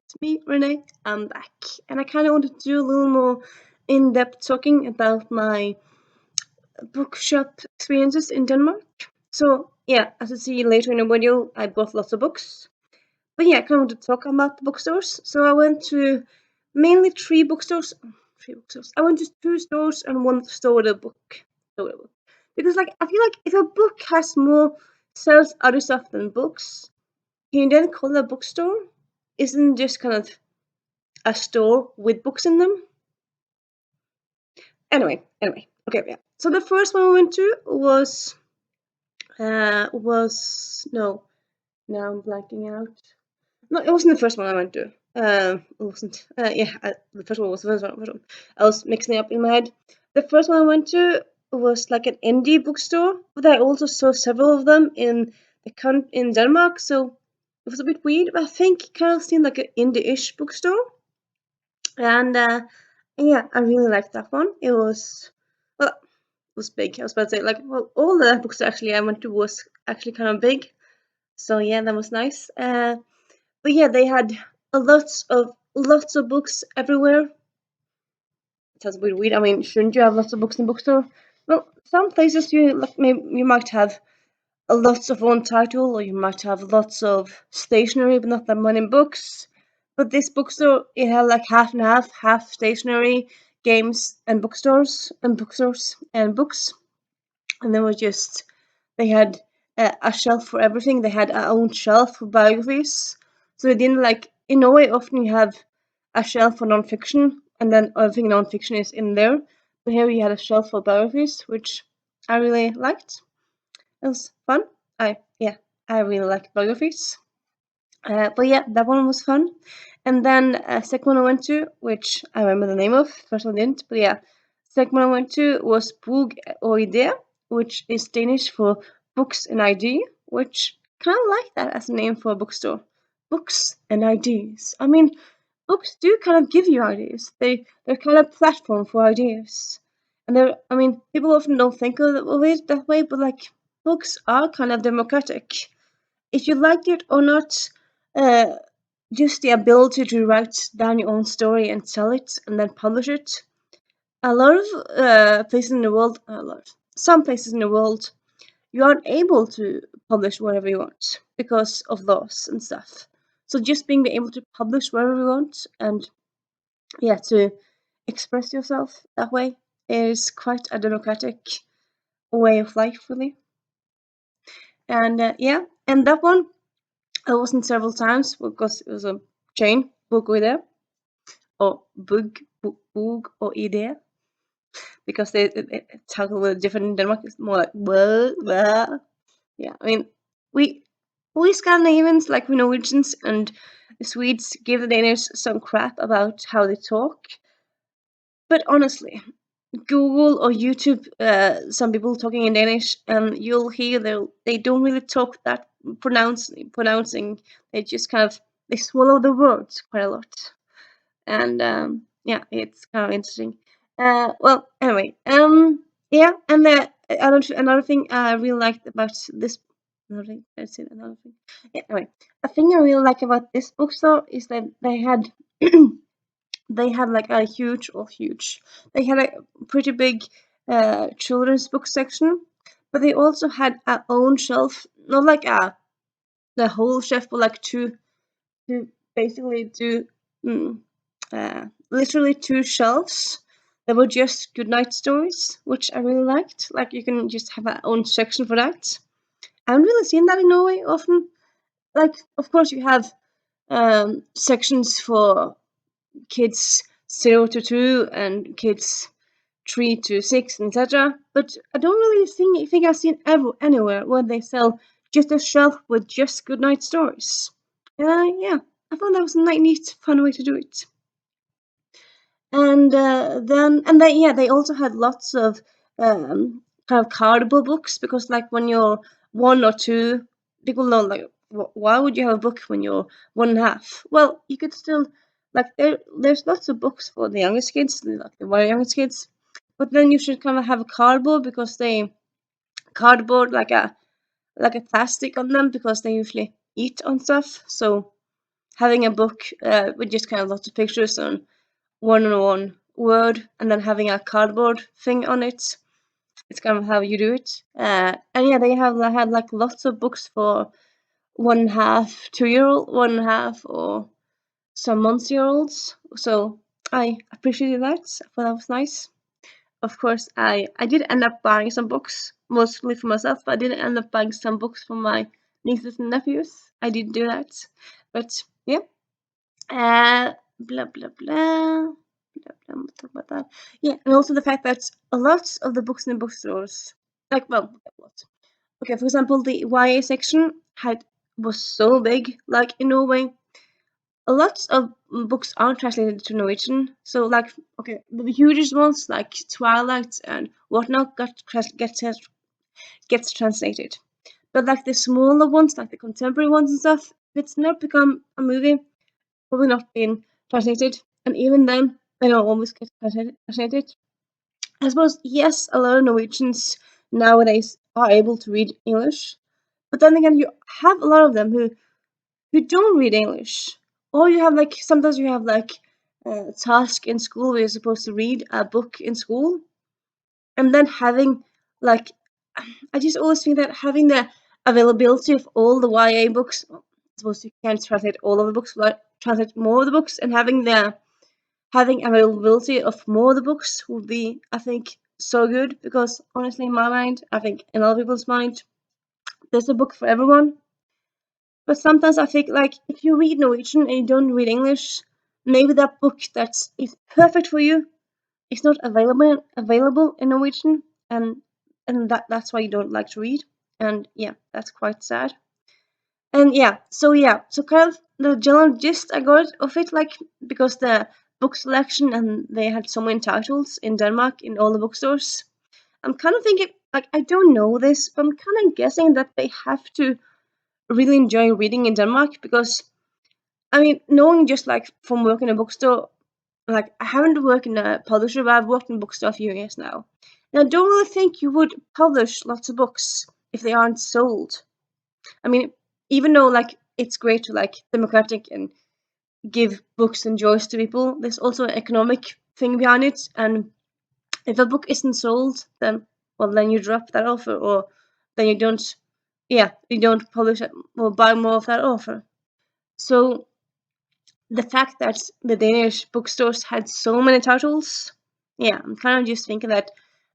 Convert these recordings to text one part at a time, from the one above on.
It's me, Renee. I'm back, and I kind of wanted to do a little more in-depth talking about my bookshop experiences in Denmark. So yeah, as you see later in the video, I bought lots of books. But yeah, I kind of want to talk about the bookstores. So I went to mainly three bookstores. Three bookstores. I went to two stores and one store with a book. Because like I feel like if a book has more sells other stuff than books, can you then call it a bookstore? Isn't it just kind of a store with books in them? Anyway, okay, yeah. So the first one I went to was no, now I'm blanking out. No, it wasn't the first one I went to. It wasn't. The first one was the first one. I was mixing it up in my head. The first one I went to was like an indie bookstore, but I also saw several of them in in Denmark. So it was a bit weird, but I think it kind of seemed like an indie-ish bookstore. And yeah, I really liked that one. It was well, it was big. I was about to say like well, all the books actually I went to was actually kind of big. So yeah, that was nice. But yeah, they had lots of books everywhere. It sounds a bit weird. I mean, shouldn't you have lots of books in bookstore? Well, some places you like maybe you might have a lots of one title, or you might have lots of stationery, but not that many books. But this bookstore, it had like half and half stationery, games, and bookstores and books. And there was just they had a shelf for everything. They had a own shelf for biographies. So they didn't like in a way. Often you have a shelf for non-fiction, and then everything non-fiction is in there. But here you had a shelf for biographies, which I really liked. It was fun. I really liked biographies. But yeah, that one was fun. And then second one I went to, which I remember the name of, first one I didn't, but yeah, second one I went to was Bog og Idé, which is Danish for books and ID, which kind of like that as a name for a bookstore. Books and ideas. I mean, books do kind of give you ideas. They're kind of platform for ideas. And I mean, people often don't think of it that way, but like books are kind of democratic. If you like it or not, uh, just the ability to write down your own story and tell it and then publish it. A lot of places in the world, some places in the world, you aren't able to publish whatever you want because of laws and stuff. So just being able to publish wherever you want and yeah, to express yourself that way is quite a democratic way of life, really. And yeah, and that one I wasn't several times because it was a chain book with it or book or idea because they talk a little different in Denmark. It's more like blah. Yeah, I mean we Scandinavians like we Norwegians and the Swedes give the Danish some crap about how they talk, but honestly, Google or YouTube some people talking in Danish, and you'll hear they don't really talk that pronouncing. They just kind of they swallow the words quite a lot, and yeah, it's kind of interesting. Well, anyway, yeah, and another thing I really liked about this. Another thing, that's it. Another thing. Yeah, anyway, a thing I really like about this bookstore is that they had they had like a huge. They had a pretty big children's book section, but they also had a own shelf, not like the whole shelf, but like two basically literally two shelves that were just goodnight stories, which I really liked. Like you can just have a own section for that. I haven't really seen that in Norway often. Like of course you have sections for kids 0 to 2 and kids 3 to 6, etc. But I don't really think I've seen ever anywhere where they sell just a shelf with just goodnight stories. Yeah, I thought that was a neat, fun way to do it. And then yeah, they also had lots of kind of cardboard books because like when you're 1 or 2, people know like why would you have a book when you're 1.5? Well, you could still like there's lots of books for the youngest kids, like the very youngest kids, but then you should kind of have a cardboard because they cardboard like a plastic on them because they usually eat on stuff. So having a book with just kind of lots of pictures on one word, and then having a cardboard thing on it. It's kind of how you do it. And yeah, they have had like lots of books for 1.5, 2 year old, 1.5 or some months year olds. So I appreciated that. I thought that was nice. Of course, I did end up buying some books, mostly for myself, but I did end up buying some books for my nieces and nephews. I did do that. But yeah. Blah blah blah. Blah, blah, we'll talk about that. Yeah, and also the fact that a lot of the books in the bookstores, like, well, a lot. Okay, for example, the YA section was so big. Like in Norway, a lot of books aren't translated to Norwegian. So, like, okay, the hugest ones like Twilight and whatnot gets translated. But like the smaller ones, like the contemporary ones and stuff, if it's not become a movie, probably not being translated. And even then, they don't always get translated. I suppose, yes, a lot of Norwegians nowadays are able to read English, but then again, you have a lot of them who don't read English, or you have like sometimes you have like a task in school where you're supposed to read a book in school, and then having like I just always think that having the availability of all the YA books, I suppose you can't translate all of the books, but translate more of the books, and having availability of more of the books would be, I think, so good, because honestly, in my mind, I think in other people's mind, there's a book for everyone. But sometimes I think like if you read Norwegian and you don't read English, maybe that book that is perfect for you is not available in Norwegian, and that's why you don't like to read. And yeah, that's quite sad. And so kind of the general gist I got of it, like, because the book selection and they had so many titles in Denmark in all the bookstores. I'm kind of thinking, like, I don't know this, but I'm kind of guessing that they have to really enjoy reading in Denmark, because I mean, knowing just like from working in a bookstore, like I haven't worked in a publisher, but I've worked in a bookstore a few years now. And I don't really think you would publish lots of books if they aren't sold. I mean, even though like it's great to like democratic and give books and joys to people, there's also an economic thing behind it. And if a book isn't sold, then well, then you drop that offer, or then you don't publish it or buy more of that offer. So the fact that the Danish bookstores had so many titles, yeah, I'm kind of just thinking that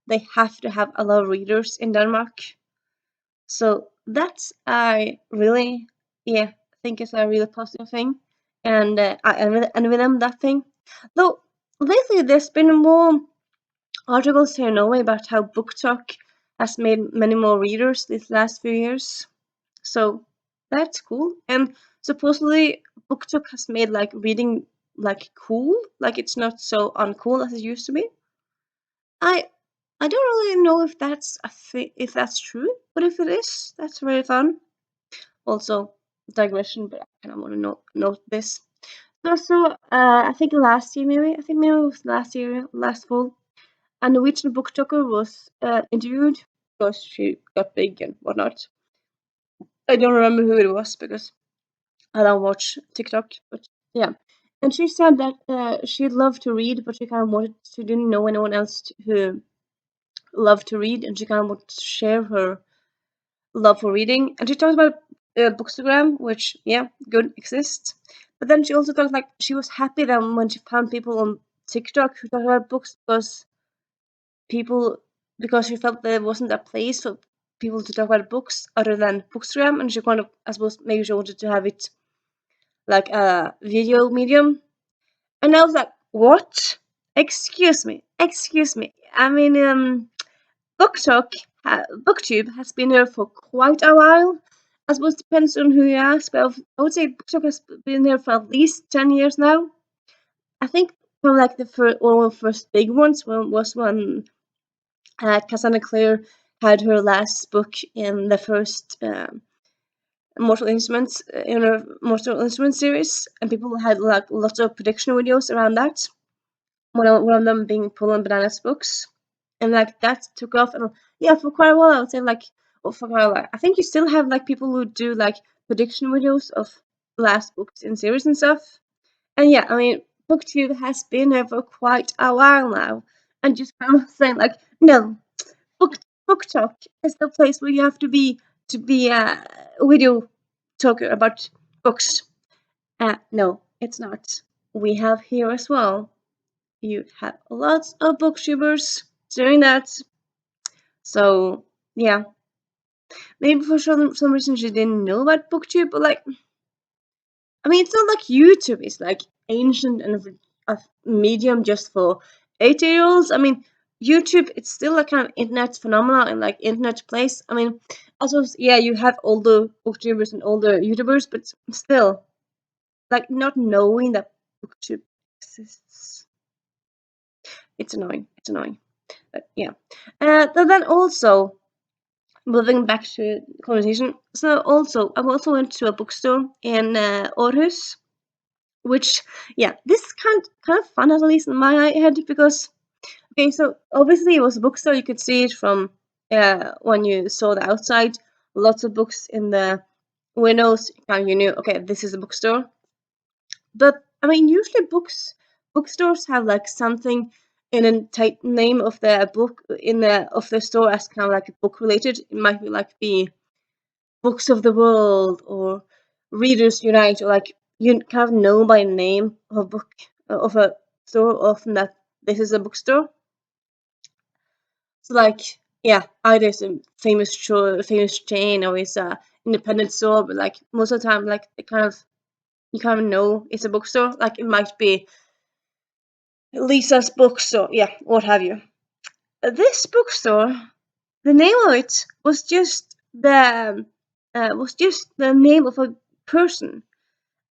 they have to have a lot of readers in Denmark. So that's I really, yeah, think it's a really positive thing, and I envy them that thing. Though lately there's been more articles here in Norway about how BookTok has made many more readers these last few years. So that's cool. And supposedly BookTok has made like reading like cool, like it's not so uncool as it used to be. I I don't really know if that's if that's true, but if it is, that's very fun. Also, digression, but I kind of want to note this. I think last year, maybe it was last year, last fall, a Norwegian booktalker was interviewed because she got big and whatnot. I don't remember who it was because I don't watch TikTok, but yeah. And she said that she'd love to read, but she didn't know anyone else who loved to read, and she kind of wanted to share her love for reading. And she talks about Bookstagram, which, yeah, good, exists. But then she also talks like she was happy that when she found people on TikTok who talked about books, people because she felt there wasn't a place for people to talk about books other than Bookstagram, and she kind of, I suppose, maybe she wanted to have it like a video medium. And I was like, what? Excuse me. I mean, BookTube has been there for quite a while. I suppose it depends on who you ask, but I would say BookTok has been there for at least 10 years now. I think one of like one of the first big ones was when Cassandra Clare had her last book in the first Mortal Instruments in her Mortal Instruments series, and people had like lots of prediction videos around that. One of them being Paul and Bananas books, and like that took off. And yeah, for quite a while, I would say like, for quite a while, I think you still have like people who do like prediction videos of last books in series and stuff. And yeah, I mean, BookTube has been there for quite a while now, and just kind of saying like, no, book book talk is the place where you have to be a video talker about books. No, it's not. We have here as well. You have lots of booktubers doing that. So yeah, maybe for some reason she didn't know about booktube, but like, I mean, it's not like YouTube is like ancient and a medium just for 8-year-olds. I mean, YouTube, it's still a kind of internet phenomenon and like internet place. I mean, I suppose, yeah, you have older booktubers and older YouTubers, but still, like, not knowing that booktube exists, it's annoying. It's annoying. But yeah. Then also, moving back to the conversation, so also, I also went to a bookstore in Aarhus, which, yeah, this is kind of fun, at least in my head, because okay, so obviously it was a bookstore. You could see it from when you saw the outside. Lots of books in the windows. Kind of, you knew, okay, this is a bookstore. But I mean, usually bookstores have like something in a tight name of the book in the of the store as kind of like a book related. It might be like the Books of the World or Readers Unite, or like you kind of know by name of a book of a store often that this is a bookstore. So like, yeah, either it's a famous chain or it's a independent store, but like most of the time, like you kind of know it's a bookstore. Like it might be Lisa's bookstore, yeah, what have you. This bookstore, the name of it was just the name of a person.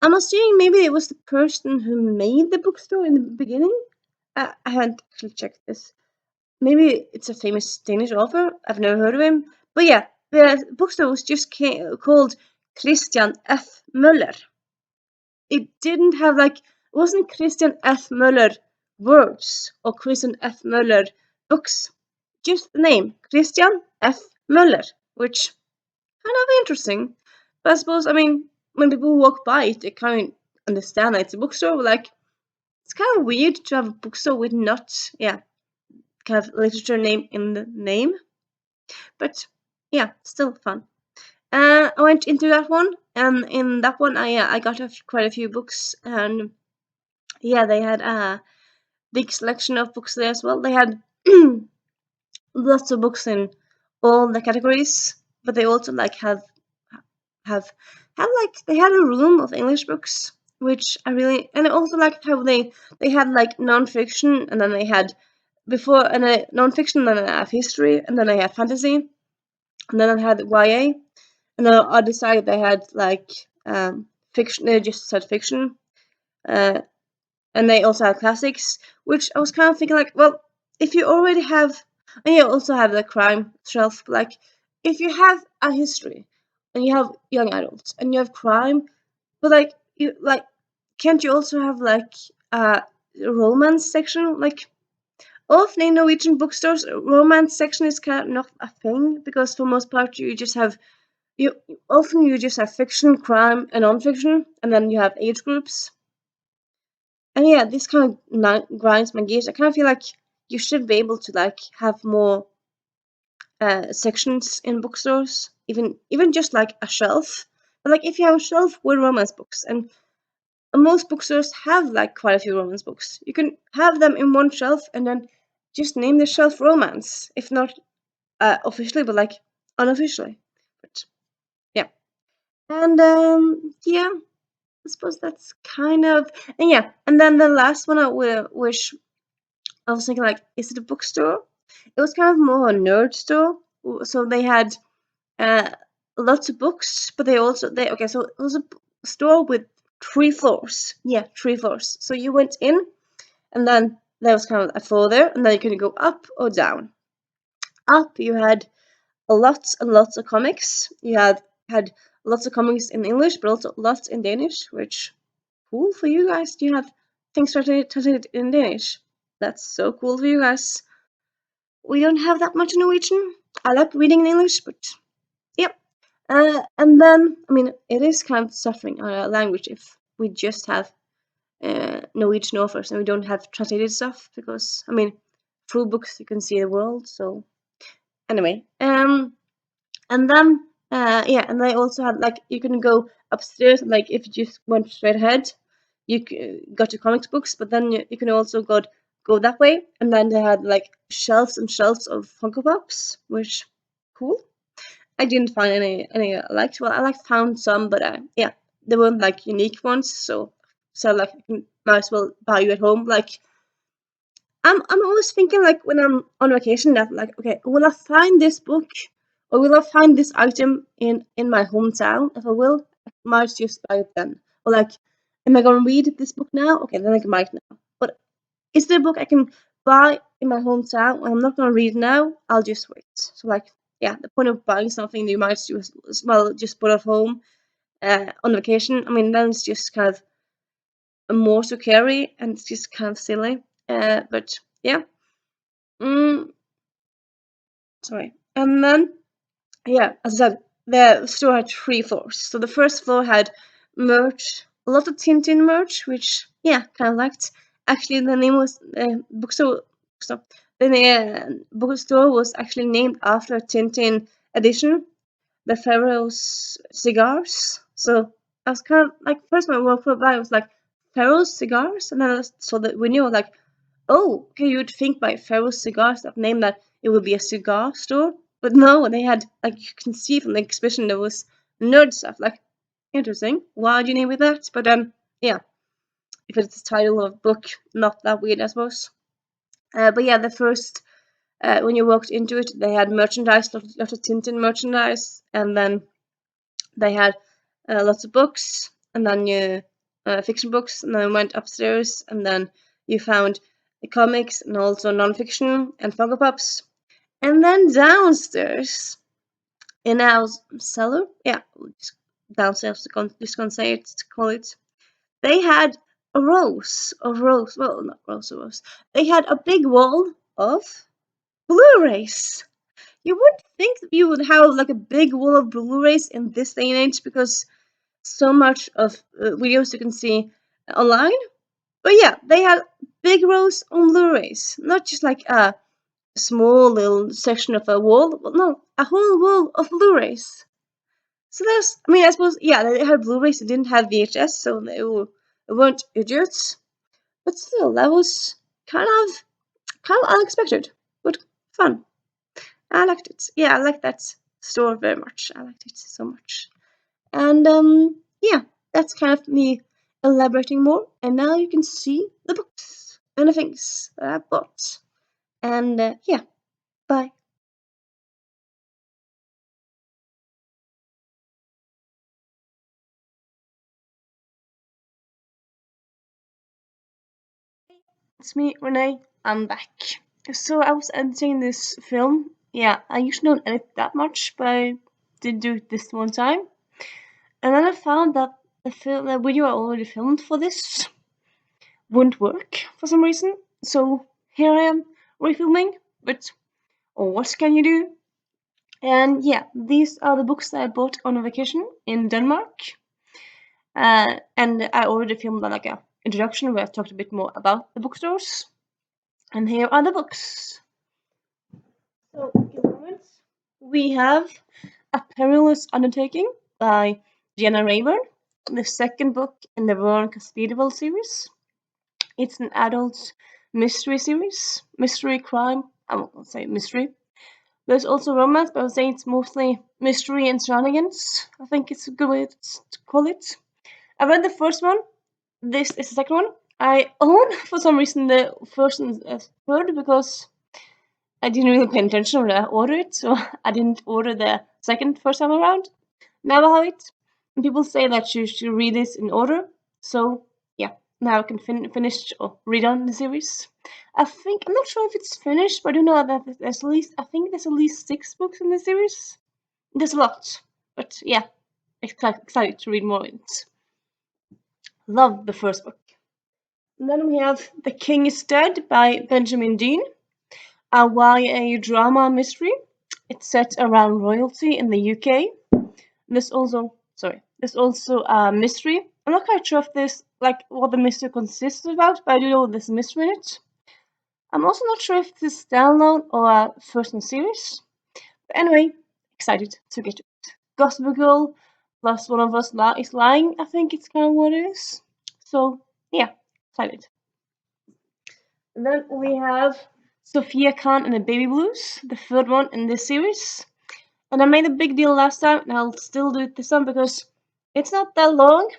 I'm assuming maybe it was the person who made the bookstore in the beginning. I haven't actually checked this. Maybe it's a famous Danish author. I've never heard of him. But yeah, the bookstore was just called Christian F. Möller. It didn't have like, it wasn't Christian F. Möller words or Christian F. Möller books. Just the name, Christian F. Möller, which kind of interesting. But I suppose, I mean, when people walk by it, they kind of understand that it's a bookstore. But like, it's kind of weird to have a bookstore with not, yeah, kind of literature name in the name. But yeah, still fun. I went into that one, and in that one, I got quite a few books, and yeah, they had a big selection of books there as well. They had lots of books in all the categories, but they also like have like they had a room of English books, which I really, and I also liked how they had like non-fiction, and then they had before and non-fiction, then I have history, and then I had fantasy, and then I had YA, and then I decided they had like fiction. They just said fiction, uh, and they also had classics, which I was kind of thinking like, well, if you already have, and you also have the crime shelf, but like if you have a history, and you have young adults, and you have crime, but like you like, can't you also have like a romance section? Like often in Norwegian bookstores, romance section is kind of not a thing because for most part you just have you often you just have fiction, crime, and non-fiction, and then you have age groups. And yeah, this kind of grinds my gears. I kind of feel like you should be able to like have more sections in bookstores, even just like a shelf. But like if you have a shelf with romance books, and most bookstores have like quite a few romance books, you can have them in one shelf and then just name the shelf romance, if not officially, but like unofficially. But yeah, and yeah, I suppose that's kind of, and yeah, and then the last one which I was thinking like, is it a bookstore? It was kind of more a nerd store. So they had uh, lots of books, but they okay. So it was a store with 3 floors. Yeah, 3 floors. So you went in, and then there was kind of a floor there, and then you could go up or down. Up, you had lots and lots of comics. You had lots of comics in English, but also lots in Danish, which cool for you guys. Do you have things translated in Danish? That's so cool for you guys. We don't have that much Norwegian. I like reading in English, but yep. And then, I mean, it is kind of suffering our language if we just have Norwegian authors and we don't have translated stuff, because, I mean, through books you can see the world. So anyway, and then yeah, and they also had, like, you can go upstairs, like if you just went straight ahead, you got to comics books, but then you can also go that way, and then they had like shelves and shelves of Funko Pops, which cool. I didn't find any I liked. Well, I like found some, but yeah, they weren't like unique ones. So like might as well buy you at home. Like I'm always thinking, like when I'm on vacation, that like, okay, will I find this book or will I find this item in my hometown? If I will, I might just buy it then. Or like, am I gonna read this book now? Okay, then I might now. But is there a book I can buy in my hometown and I'm not gonna read now? I'll just wait. So like, yeah, the point of buying something you might do as well just put at home on vacation. I mean, then it's just kind of more to carry and it's just kind of silly. But yeah. Mm, sorry. And then, yeah, as I said, the store had 3 floors. So the first floor had merch, a lot of Tintin merch, which, yeah, kind of liked. Actually, the name was bookstore. So the bookstore was actually named after a Tintin edition, the Pharaoh's cigars. So I was kind of like, first my work for by was like Pharaoh's cigars, and then I saw that we knew like, oh, okay, you would think by Pharaoh's Cigars, that name, that it would be a cigar store. But no, they had, like, you can see from the exhibition, there was nerd stuff. Like, interesting. Why'd you name it that? But, yeah, if it's the title of a book, not that weird, I suppose. But yeah, the first, when you walked into it, they had merchandise, lots of Tintin merchandise, and then they had lots of books, and then you fiction books, and then we went upstairs, and then you found the comics and also non-fiction and Funko Pops, and then downstairs in our cellar, yeah, downstairs, just gonna say it, call it. They had well, not rows of rows. They had a big wall of Blu-rays. You would think that you would have like a big wall of Blu-rays in this day and age, because so much of videos you can see online. But yeah, they had big rows on Blu-rays, not just like a small little section of a wall. But no, a whole wall of Blu-rays. So that's, I mean, I suppose, yeah, they had Blu-rays. They didn't have VHS, so they weren't idiots. But still, that was kind of unexpected, but fun. I liked it. Yeah, I liked that store very much. I liked it so much. And yeah, that's kind of me elaborating more. And now you can see the books and the things that I bought. And yeah, bye. It's me, Renee. I'm back. So I was editing this film. Yeah, I usually don't edit that much, but I did do it this one time. And then I found that the video I already filmed for this wouldn't work for some reason. So here I am refilming. But what can you do? And yeah, these are the books that I bought on a vacation in Denmark. And I already filmed like a introduction where I talked a bit more about the bookstores. And here are the books. So, in a moment, we have A Perilous Undertaking by Jenna Rayburn, the second book in the Ron Cathedral series. It's an adult mystery series, mystery crime. I won't say mystery. There's also romance, but I would say it's mostly mystery and shenanigans. I think it's a good way to call it. I read the first one. This is the second one. I own, for some reason, the first and third, because I didn't really pay attention when I ordered it, so I didn't order the second first time around. Now I have it. And people say that you should read this in order, so yeah, now I can finish or read on the series. I'm not sure if it's finished, but I do know that there's at least, I think there's at least 6 books in the series. There's a lot, but yeah, excited to read more of it. Love the first book. And then we have The King is Dead by Benjamin Dean, a YA drama mystery. It's set around royalty in the UK. There's also a mystery. I'm not quite sure if this like what the mystery consists about, but I do know there's a mystery in it. I'm also not sure if this is standalone or a first in series. But anyway, excited to get to it. Gossip Girl plus one of us is lying. I think it's kind of what it is. So yeah, excited. And then we have Sophia Khan and the Baby Blues, the third one in this series. And I made a big deal last time, and I'll still do it this time because it's not that long.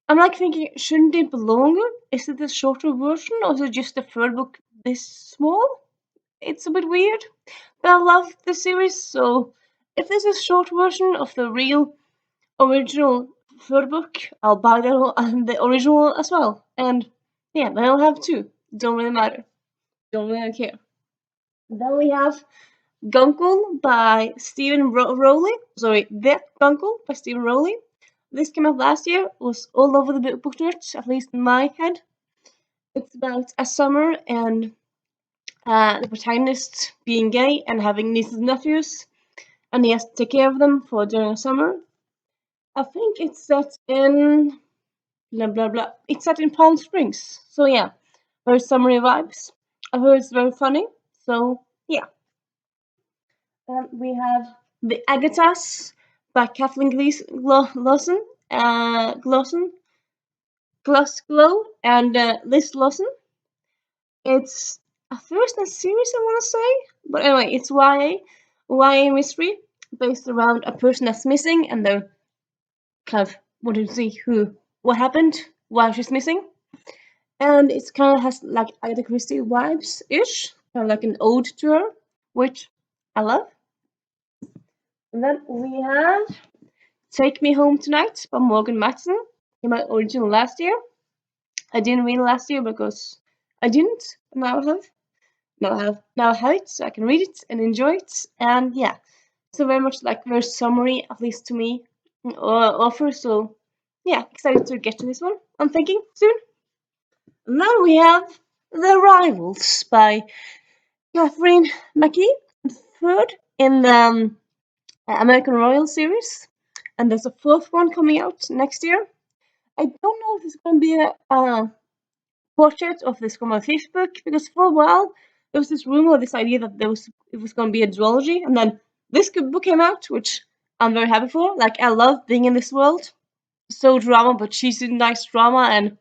I'm like thinking, shouldn't it be longer? Is it a shorter version, or is it just the third book this small? It's a bit weird, but I love the series, so if there's a short version of the real original third book, I'll buy the original as well. And yeah, then I'll have two. Don't really matter. Don't really care. Then we have Guncle by Stephen Rowley. Sorry, The Guncle by Stephen Rowley. This came out last year. Was all over the book chart, at least in my head. It's about a summer and the protagonist being gay and having nieces and nephews, and he has to take care of them for during the summer. I think it's set in blah blah blah. It's set in Palm Springs, so yeah, very summery vibes. I heard it's very funny, so yeah. We have The Agatas by Kathleen Lawson, Glasgow, and Liz Lawson. It's a first in a series, I want to say, but anyway, it's YA mystery based around a person that's missing, and they're kind of wanting to see what happened, why she's missing, and it's kind of has like Agatha Christie vibes ish, kind of like an ode to her, which I love. And then we have Take Me Home Tonight by Morgan Matson. Came out original last year. I didn't read it last year because I didn't. Now I have. Now I have it, so I can read it and enjoy it. And yeah, so very much like very summary, at least to me, offer. So yeah, excited to get to this one. I'm thinking soon. And then we have The Rivals by Catherine McKee, third in the American Royal series, and there's a fourth one coming out next year. I don't know if it's going to be a portrait of this from a Facebook because for a while there was this rumor, this idea that it was going to be a duology, and then this book came out, which I'm very happy for. Like I love being in this world, so drama, but she's in nice drama, and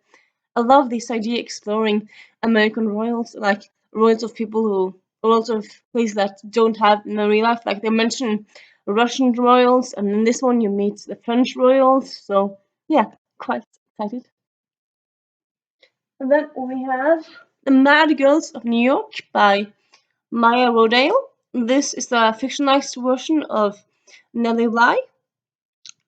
I love this idea exploring American royals, like royals of people who royals of places that don't have in the real life. Like they mention Russian royals, and in this one you meet the French royals. So yeah, quite excited. And then we have The Mad Girls of New York by Maya Rodale. This is a fictionalized version of Nellie Bly.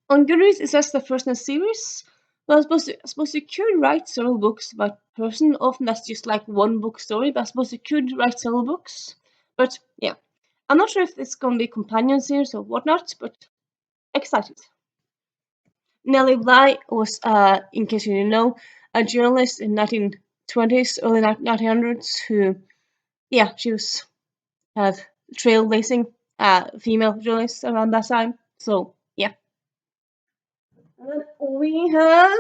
On Goodreads, it says the first in a series. Well, I suppose you could write several books about a person. Often that's just like one book story, but I suppose you could write several books. But yeah, I'm not sure if it's going to be companion series or whatnot, but excited. Nellie Bly was, in case you didn't know, a journalist in 1920s, early 1900s who, yeah, she was trailblazing female journalist around that time. So yeah. And then we have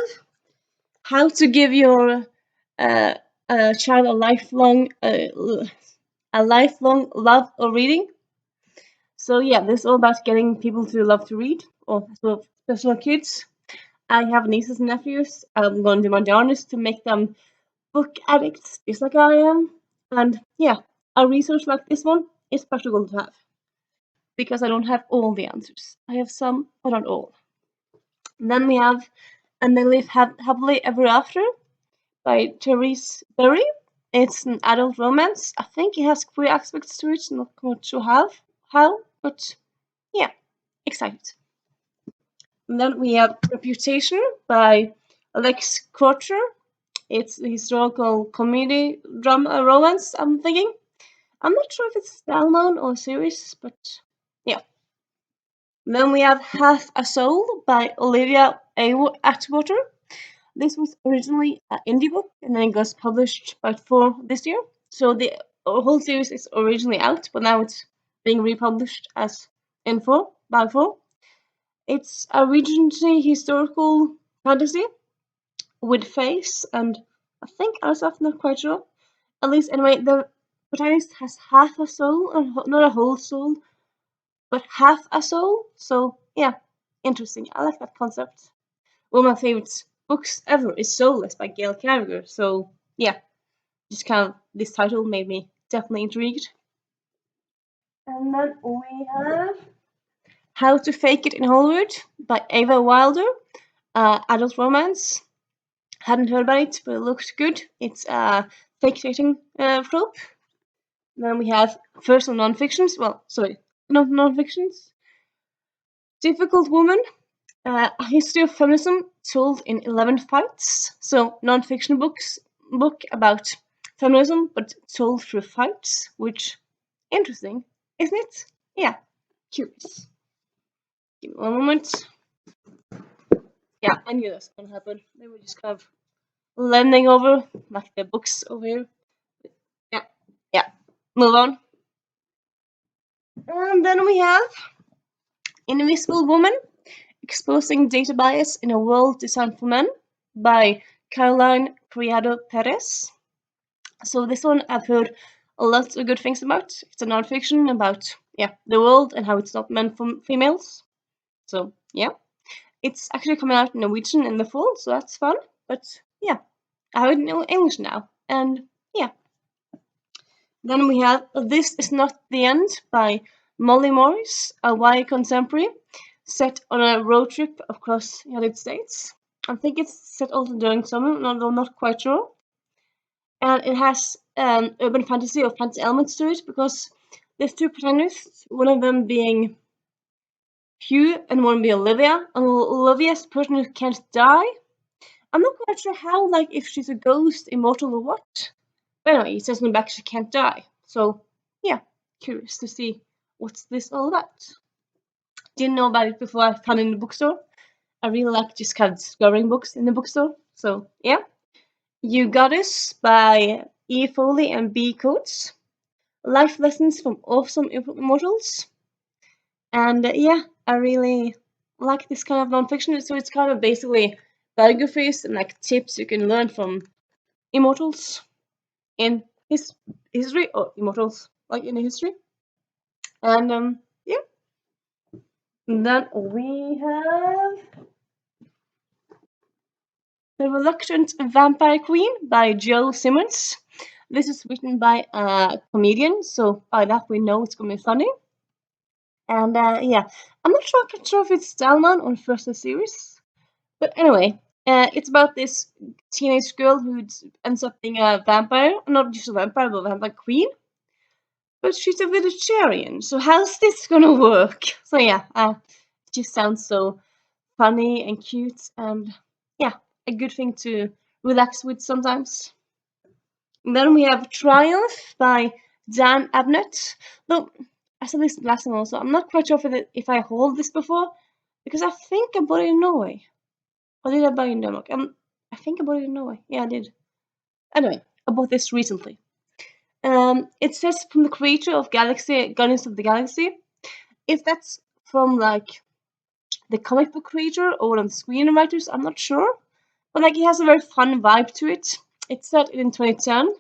How to Give Your uh, child a lifelong love of reading. So yeah, this is all about getting people to love to read, or especially kids. I have nieces and nephews. I'm going to do my darndest to make them book addicts, just like I am. And yeah, a research like this one is practical to have because I don't have all the answers. I have some, but not all. And then we have And They Live Happily Ever After by Therese Berry. It's an adult romance. I think it has queer aspects to it. Not quite sure how, but yeah, excited. And then we have Reputation by Alex Crotcher. It's a historical comedy drama romance, I'm thinking. I'm not sure if it's well-known or series, but yeah. And then we have Half a Soul by Olivia Atwater. This was originally an indie book, and then it got published by Four this year. So the whole series is originally out, but now it's being republished as in Four by Four. It's a Regency historical fantasy with face and I think other stuff, not quite sure. At least, anyway, the protagonist has half a soul, not a whole soul, but half a soul. So, yeah, interesting. I like that concept. One of my favorite books ever is Soulless by Gail Carriger. So, yeah, just kind of this title made me definitely intrigued. And then we have How to Fake It in Hollywood by Ava Wilder, adult romance. Hadn't heard about it, but it looks good. It's a fake dating trope. Then we have personal non-fictions. Well, sorry, not non-fictions. Difficult Woman, a history of feminism told in 11 fights. So non-fiction book about feminism, but told through fights, which interesting, isn't it? Yeah, curious. Give me one moment. Yeah, I knew that's gonna happen. They were just kind of landing over like the books over here. Yeah, yeah. Move on. And then we have Invisible Woman, Exposing Data Bias in a World Designed for Men by Caroline Criado Perez. So this one I've heard a lot of good things about. It's a nonfiction about the world and how it's not meant for females. So yeah, it's actually coming out in Norwegian in the fall, so that's fun. But yeah, I have it in English now, and yeah. Then we have This Is Not the End by Molly Morris, a YA contemporary set on a road trip across the United States. I think it's set also during summer, although not quite sure. And it has urban fantasy or fantasy elements to it because there's two protagonists, one of them being Hugh and one being Olivia. And Olivia's the person who can't die. I'm not quite sure how, like, if she's a ghost, immortal, or what. But anyway, he says in the back she can't die. So, yeah, curious to see what's this all about. Didn't know about it before I found it in the bookstore. I really like just kind of discovering books in the bookstore. So, yeah. You Got Us by E. Foley and B. Coates. Life lessons from awesome immortals. And yeah, I really like this kind of nonfiction. So it's kind of basically biographies and like tips you can learn from immortals in his history or immortals like in history. And yeah. And then we have The Reluctant Vampire Queen by Joe Simmons. This is written by a comedian, so by that we know it's gonna be funny. And yeah, I'm not sure if it's Dalman or first the series, but anyway, it's about this teenage girl who ends up being a vampire, not just a vampire, but a vampire queen. But she's a vegetarian, so how's this gonna work? So yeah, it just sounds so funny and cute, and yeah, a good thing to relax with sometimes. And then we have Triumph by Dan Abnett. Though, I said this last time also, I'm not quite sure if I hold this before, because I think I bought it in Norway. Or did I buy it in Denmark? I think I bought it in Norway. Yeah, I did. Anyway, I bought this recently. It says from the creator of Guardians of the Galaxy. If that's from like the comic book creator or one of the screenwriters, I'm not sure. But like it has a very fun vibe to it. It's set in 2010,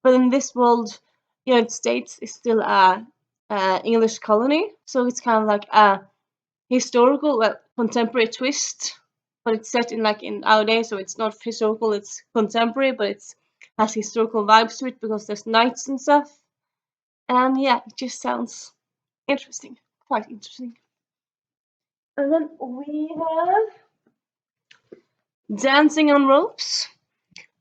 but in this world, United States is still a English colony, so it's kind of like a historical, contemporary twist. But it's set in like in our day, so it's not historical. It's contemporary, but it's has historical vibes to it because there's knights and stuff. And yeah, it just sounds interesting, quite interesting. And then we have Dancing on Ropes,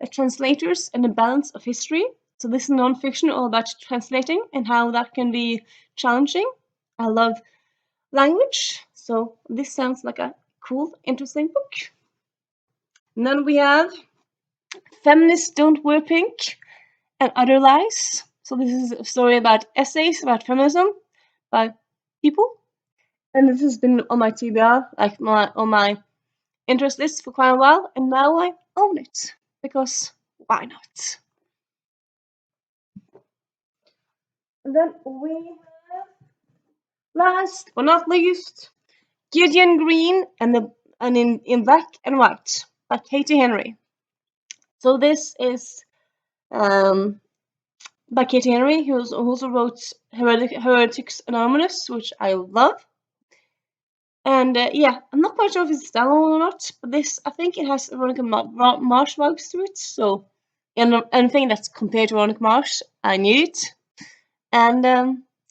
The Translators and the Balance of History. So this is non-fiction all about translating and how that can be challenging. I love language, so this sounds like a cool, interesting book. And then we have Feminists Don't Wear Pink and Other Lies. So this is a story about essays about feminism by people. And this has been on my TBR, like on my interest list for quite a while, and now I own it because why not? And then we have last but not least Gideon Green and in Black and White by Katie Henry. So this is by Katie Henry, who also wrote Heretics Anonymous, which I love. And yeah, I'm not quite sure if it's standalone or not, but this, I think it has Veronica Mars vibes to it. So, and anything that's compared to Veronica Mars, I need it. And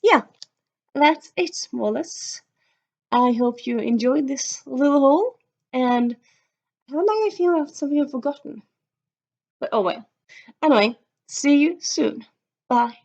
yeah, that's it, more or less. I hope you enjoyed this little haul, and I don't know if you have something I've forgotten. But oh well. Anyway, see you soon. Bye.